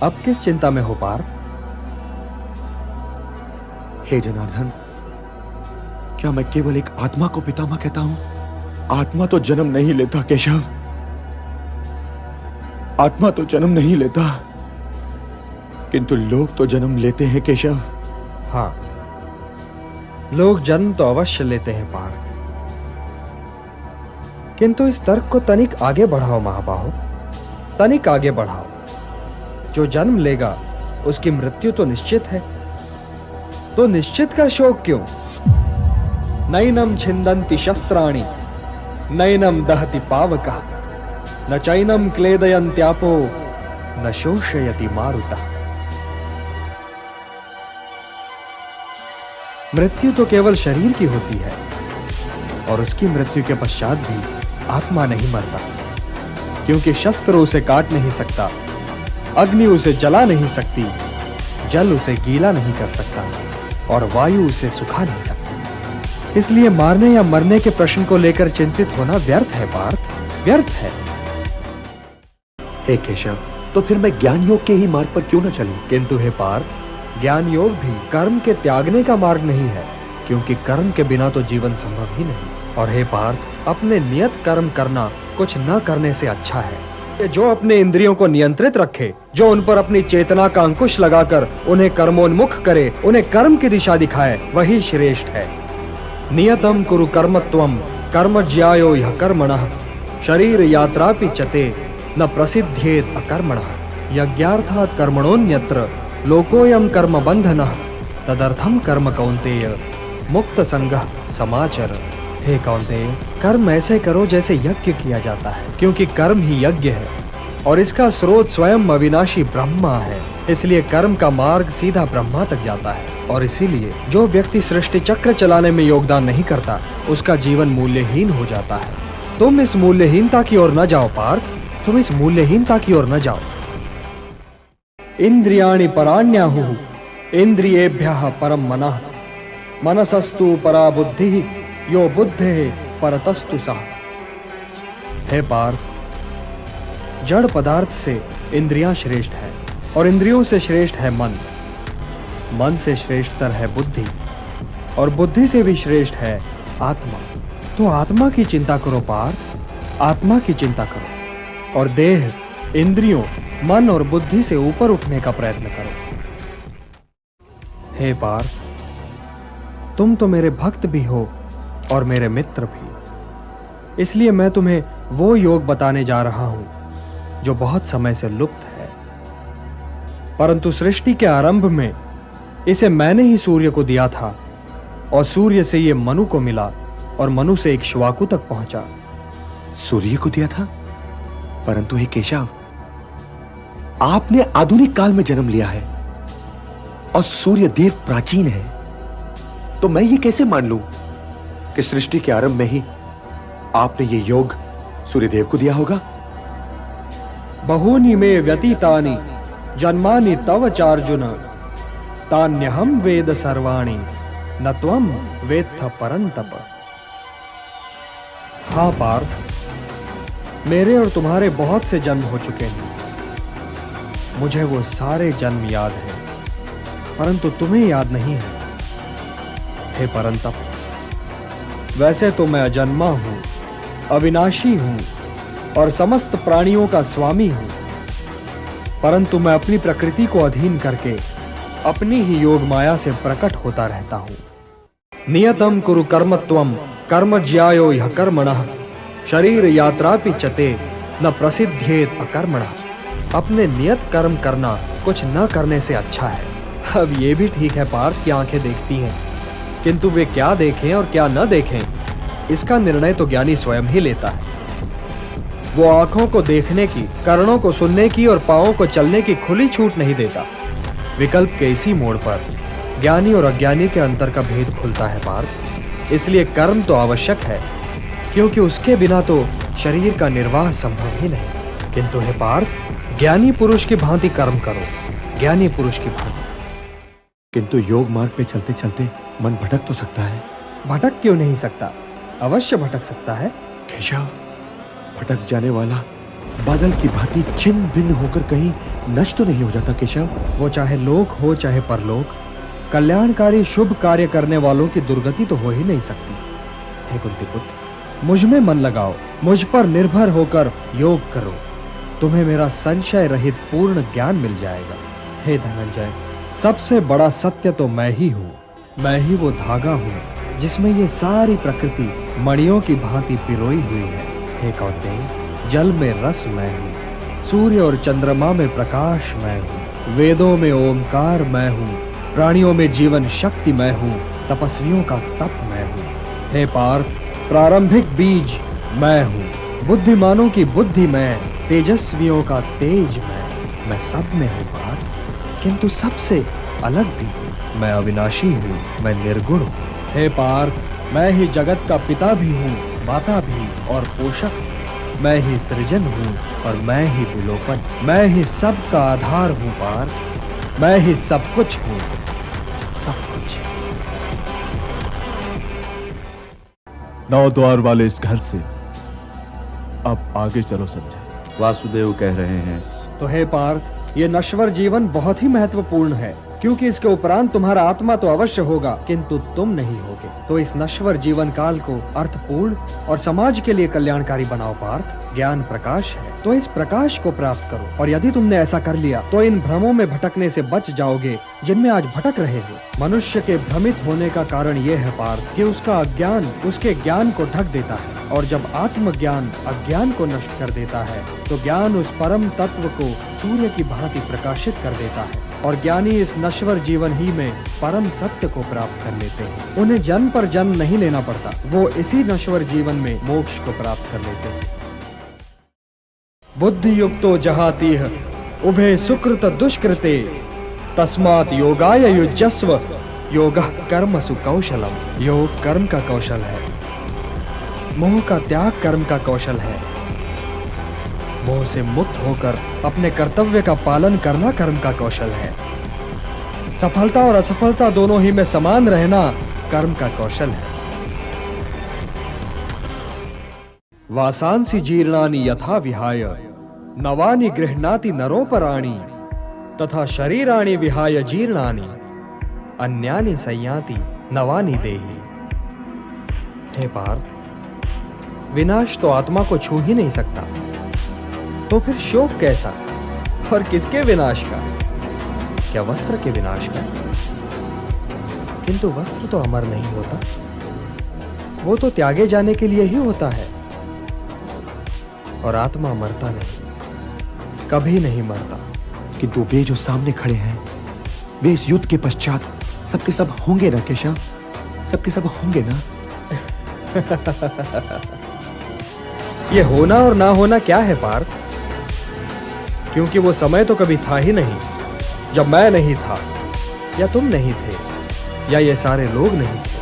अब किस चिंता में हो पार्थ? हे जनार्दन, क्या मैं केवल एक आत्मा को पितामह कहता हूं? आत्मा तो जन्म नहीं लेता केशव, आत्मा तो जन्म नहीं लेता, किंतु लोग तो जन्म लेते हैं केशव। हाँ, लोग जन्म तो अवश्य लेते हैं पार्थ, किंतु इस तर्क को तनिक आगे बढ़ाओ महाबाहो, तनिक आगे बढ़ाओ। जो जन्म लेगा उसकी मृत्यु तो निश्चित है, तो निश्चित का शोक क्यों? नैनम छिंदन्ति शस्त्राणि नैनम दहति पावकः न चैनम क्लेदयन्त्यापो न शोषयति मारुतः। मृत्यु तो केवल शरीर की होती है, और उसकी मृत्यु के पश्चात भी आत्मा नहीं मरता, क्योंकि शस्त्र उसे काट नहीं सकता, अग्नि उसे जला नहीं सकती, जल उसे गीला नहीं कर सकता, और वायु उसे सुखा नहीं सकती। इसलिए मारने या मरने के प्रश्न को लेकर चिंतित होना व्यर्थ है पार्थ, व्यर्थ है। हे केशव, तो फिर मैं ज्ञान योग के ही मार्ग पर क्यों न चलूं? किंतु हे पार्थ, ज्ञान योग भी कर्म के त्यागने का मार्ग नहीं है, क्योंकि कर्म के बिना तो जीवन संभव ही नहीं। और हे पार्थ, अपने नियत कर्म करना कुछ न करने से अच्छा है। जो अपने इंद्रियों को नियंत्रित रखे, जो उन पर अपनी चेतना का अंकुश लगाकर उन्हें कर्मोन्मुख करे, उन्हें कर्म की दिशा दिखाए, वही श्रेष्ठ है। नियतम कुरु कर्मत्वम कर्म ज्यायो यह कर्मणः शरीर यात्रापि चते न प्रसिद्धेत अकर्मणः यज्ञार्थात् कर्मणोन्यत्र लोकोयम कर्म बंधनः तदर्थम कर्म कौन्तेय मुक्त संगः समाचर। हे कौन्तेय, कर्म ऐसे करो जैसे यज्ञ किया जाता है, क्योंकि कर्म ही यज्ञ है और इसका स्रोत स्वयं अविनाशी ब्रह्मा है। इसलिए कर्म का मार्ग सीधा ब्रह्मा तक जाता है, और इसीलिए जो व्यक्ति सृष्टि चक्र चलाने में योगदान नहीं करता, उसका जीवन मूल्यहीन हो जाता है। तुम इस मूल्यहीनता की ओर न जाओ पार्थ, तुम इस मूल्यहीनता की ओर न जाओ। इंद्रियाणि पराण्याहुः इंद्रियेभ्यः परम मनः मनसस्तु परा बुद्धिः यो बुद्धेः परतस्तु सः। हे पार्थ, जड़ पदार्थ से इंद्रियां श्रेष्ठ है और इंद्रियों से श्रेष्ठ है मन, मन से श्रेष्ठतर है बुद्धि और बुद्धि से भी श्रेष्ठ है आत्मा। तो आत्मा की चिंता करो पार्थ, आत्मा की चिंता करो, और देह, इंद्रियों, मन और बुद्धि से ऊपर उठने का प्रयत्न करो। हे पार्थ, तुम तो मेरे भक्त भी हो और मेरे मित्र भी, इसलिए मैं तुम्हें वो योग बताने जा रहा हूं जो बहुत समय से लुप्त है, परंतु सृष्टि के आरंभ में इसे मैंने ही सूर्य को दिया था, और सूर्य से ये मनु को मिला, और मनु से इक्ष्वाकु तक पहुंचा। सूर्य को दिया था? परंतु हे केशव, आपने आधुनिक काल में जन्म लिया है और सूर्य देव प्राचीन है, तो मैं ये कैसे मान लूं कि सृष्टि के आरंभ में ही आपने ये योग सूर्यदेव को दिया होगा? बहूनि मे व्यतीतानि जन्मानि तव चार्जुन तान्यहं वेद सर्वाणि न त्वं वेत्थ परंतप। हाँ पार्थ, मेरे और तुम्हारे बहुत से जन्म हो चुके हैं, मुझे वो सारे जन्म याद हैं, परंतु तुम्हें याद नहीं है। हे परंतप, वैसे तो मैं अजन्मा हूं, अविनाशी हूं और समस्त प्राणियों का स्वामी हूं, परंतु मैं अपनी प्रकृति को अधीन करके अपनी ही योग माया से प्रकट होता रहता हूं। नियतम कुरु कर्मत्वम कर्म ज्यायो यह कर्मणः शरीर यात्रापि चते न प्रसिद्धेत अकर्मणः। अपने नियत कर्म करना कुछ न करने से अच्छा है। अब ये भी ठीक है पार्थ की आंखें देखती हैं, किंतु वे क्या देखें और क्या न देखें, इसका निर्णय तो ज्ञानी स्वयं ही लेता है। वो आंखों को देखने की, कर्णों को सुनने की और पांवों को चलने की खुली छूट नहीं देता। विकल्प के इसी मोड़ पर ज्ञानी और अज्ञानी के अंतर का भेद खुलता है पार्थ। इसलिए कर्म तो आवश्यक है, क्योंकि उसके बिना तो शरीर का निर्वाह संभव ही नहीं। किंतु हे पार्थ, ज्ञानी पुरुष की भांति कर्म करो, ज्ञानी पुरुष की भांति। किंतु योग मार्ग पे चलते चलते मन भटक तो सकता है। भटक क्यों नहीं सकता? अवश्य भटक सकता है। केशव, भटक जाने वाला बादल की भांति छिन्न भिन्न होकर कहीं नष्ट तो नहीं हो जाता केशव? वो चाहे लोक हो चाहे परलोक, कल्याणकारी शुभ कार्य करने वालों की दुर्गति तो हो ही नहीं सकती। हे कुंती पुत्र, मुझ में मन लगाओ, मुझ पर निर्भर होकर योग करो, तुम्हें मेरा संशय रहित पूर्ण ज्ञान मिल जाएगा। हे धनंजय, सबसे बड़ा सत्य तो मैं ही हूँ। मैं ही वो धागा हूँ जिसमें ये सारी प्रकृति मणियों की भांति पिरोई हुई है। हे कौंतेय, जल में रस मैं हूँ, सूर्य और चंद्रमा में प्रकाश मैं हूँ, वेदों में ओमकार मैं हूँ, प्राणियों में जीवन शक्ति मैं हूँ, तपस्वियों का तप मैं हूँ। हे पार्थ, प्रारंभिक बीज मैं हूँ, बुद्धिमानों की बुद्धि मैं, तेजस्वियों का तेज मैं सब में हूँ पार्थ, किंतु सबसे अलग भी हूँ। मैं अविनाशी हूँ, मैं निर्गुण हूँ। हे पार्थ, मैं ही जगत का पिता भी हूँ, माता भी और पोषक हूँ। मैं ही सृजन हूँ और मैं ही विलोपन, मैं ही सबका आधार हूँ पार्थ, मैं ही सब कुछ हूँ, सब कुछ। 9 द्वार वाले इस घर से अब आगे चलो संजय। वासुदेव कह रहे हैं। तो हे पार्थ, ये नश्वर जीवन बहुत ही महत्वपूर्ण है, क्योंकि इसके उपरांत तुम्हारा आत्मा तो अवश्य होगा, किंतु तुम नहीं होगे। तो इस नश्वर जीवन काल को अर्थपूर्ण और समाज के लिए कल्याणकारी बनाओ पार्थ। ज्ञान प्रकाश है, तो इस प्रकाश को प्राप्त करो, और यदि तुमने ऐसा कर लिया तो इन भ्रमों में भटकने से बच जाओगे जिनमें आज भटक रहे हो। मनुष्य के भ्रमित होने का कारण ये है पार्थ कि उसका अज्ञान उसके ज्ञान को ढक देता है, और जब आत्मज्ञान अज्ञान को नष्ट कर देता है तो ज्ञान उस परम तत्व को सूर्य की भांति प्रकाशित कर देता है, और ज्ञानी इस नश्वर जीवन ही में परम सत्य को प्राप्त कर लेते हैं। उन्हें जन्म पर जन्म नहीं लेना पड़ता, वो इसी नश्वर जीवन में मोक्ष को प्राप्त कर लेते हैं। बुद्धि युक्तो जहातीह उभे सुकृत दुष्कृते तस्मात् योगाय युज्यस्व योगः कर्मसु कौशलम। योग कर्म का कौशल है, मोह का त्याग कर्म का कौशल है, मोह से मुक्त होकर अपने कर्तव्य का पालन करना कर्म का कौशल है, सफलता और असफलता दोनों ही में समान रहना कर्म का कौशल है। वासांसि जीर्णानि यथा विहाय नवानि गृह्णाति नरोपराणि तथा शरीराणि विहाय जीर्णानि अन्यानि संयाति नवानि देहि। हे पार्थ, विनाश तो आत्मा को छू ही नहीं सकता, तो फिर शोक कैसा, और किसके विनाश का? क्या वस्त्र के विनाश का? किंतु वस्त्र तो अमर नहीं होता, वो तो त्यागे जाने के लिए ही होता है, और आत्मा मरता नहीं, कभी नहीं मरता। किंतु वे जो सामने खड़े हैं, वे इस युद्ध के पश्चात सबके सब होंगे ना केशव? सबके सब होंगे ना? ये होना और ना होना क्या है पार्थ? क्योंकि वो समय तो कभी था ही नहीं जब मैं नहीं था, या तुम नहीं थे, या ये सारे लोग नहीं थे।